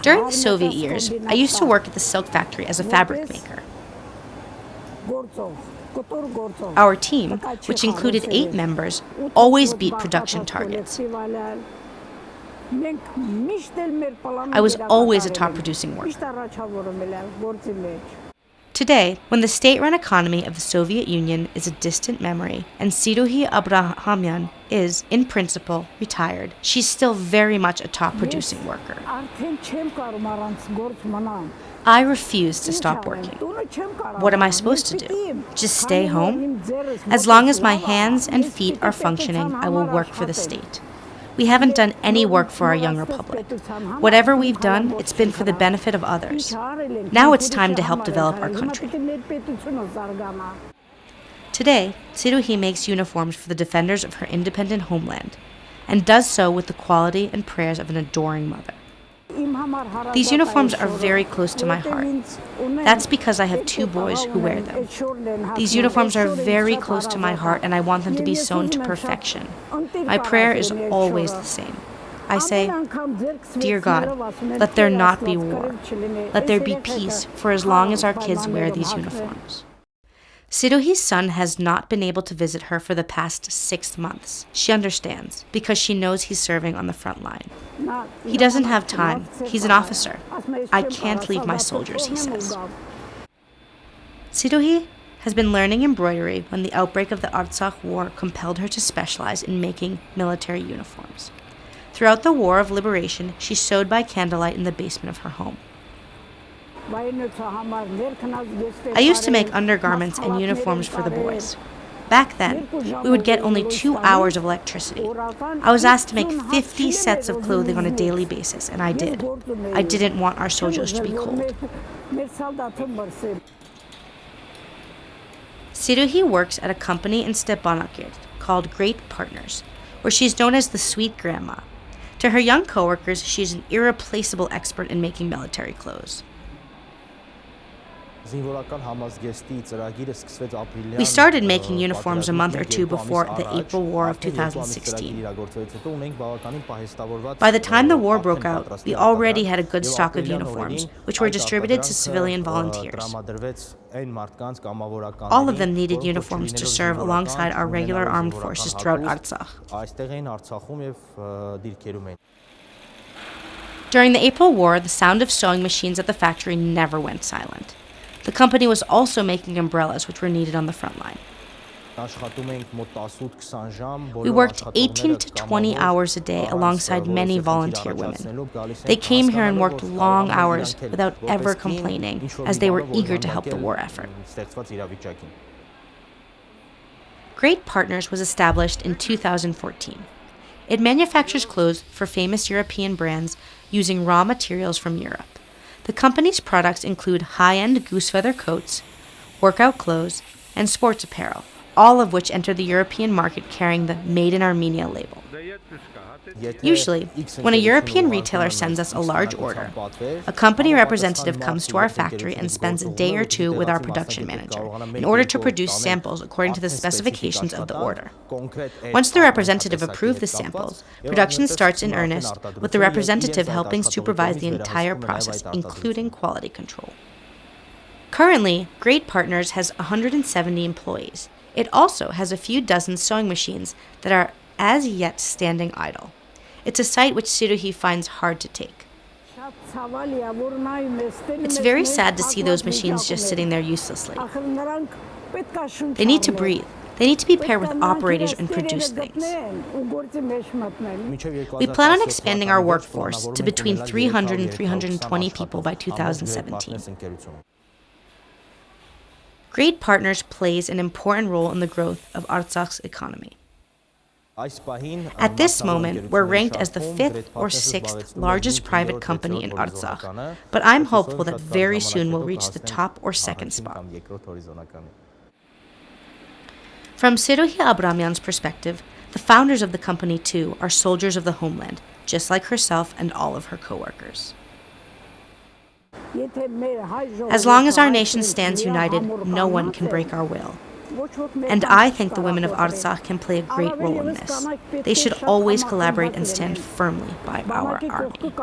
During the Soviet years, I used to work at the silk factory as a fabric maker. Our team, which included 8 members, always beat production targets. I was always a top-producing worker. Today, when the state-run economy of the Soviet Union is a distant memory, and Siruhi Abrahamian is, in principle, retired, she's still very much a top-producing worker. I refuse to stop working. What am I supposed to do? Just stay home? As long as my hands and feet are functioning, I will work for the state. We haven't done any work for our young republic. Whatever we've done, it's been for the benefit of others. Now it's time to help develop our country. Today, Siruhi makes uniforms for the defenders of her independent homeland, and does so with the quality and prayers of an adoring mother. These uniforms are very close to my heart. That's because I have 2 boys who wear them. These uniforms are very close to my heart, and I want them to be sewn to perfection. My prayer is always the same. I say, "Dear God, let there not be war. Let there be peace for as long as our kids wear these uniforms." Siruhi's son has not been able to visit her for the past 6 months. She understands, because she knows he's serving on the front line. He doesn't have time. He's an officer. I can't leave my soldiers, he says. Siruhi has been learning embroidery when the outbreak of the Artsakh war compelled her to specialize in making military uniforms. Throughout the War of Liberation, she sewed by candlelight in the basement of her home. I used to make undergarments and uniforms for the boys. Back then, we would get only 2 hours of electricity. I was asked to make 50 sets of clothing on a daily basis, and I did. I didn't want our soldiers to be cold. Siruhi works at a company in Stepanakert called Great Partners, where she's known as the Sweet Grandma. To her young coworkers, she's an irreplaceable expert in making military clothes. We started making uniforms a month or 2 before the April War of 2016. By the time the war broke out, we already had a good stock of uniforms, which were distributed to civilian volunteers. All of them needed uniforms to serve alongside our regular armed forces throughout Artsakh. During the April War, the sound of sewing machines at the factory never went silent. The company was also making umbrellas, which were needed on the front line. We worked 18 to 20 hours a day alongside many volunteer women. They came here and worked long hours without ever complaining, as they were eager to help the war effort. Great Partners was established in 2014. It manufactures clothes for famous European brands using raw materials from Europe. The company's products include high-end goose-feather coats, workout clothes, and sports apparel, all of which enter the European market carrying the Made in Armenia label. Usually, when a European retailer sends us a large order, a company representative comes to our factory and spends a day or 2 with our production manager in order to produce samples according to the specifications of the order. Once the representative approves the samples, production starts in earnest, with the representative helping supervise the entire process, including quality control. Currently, Great Partners has 170 employees. It also has a few dozen sewing machines that are as yet standing idle. It's a sight which Siruhi finds hard to take. It's very sad to see those machines just sitting there uselessly. They need to breathe. They need to be paired with operators and produce things. We plan on expanding our workforce to between 300 and 320 people by 2017. Great Partners plays an important role in the growth of Artsakh's economy. At this moment, we're ranked as the 5th or 6th largest private company in Artsakh, but I'm hopeful that very soon we'll reach the top or 2nd spot. From Siruhi Abrahamian's perspective, the founders of the company too are soldiers of the homeland, just like herself and all of her co-workers. As long as our nation stands united, no one can break our will. And I think the women of Artsakh can play a great role in this. They should always collaborate and stand firmly by our army.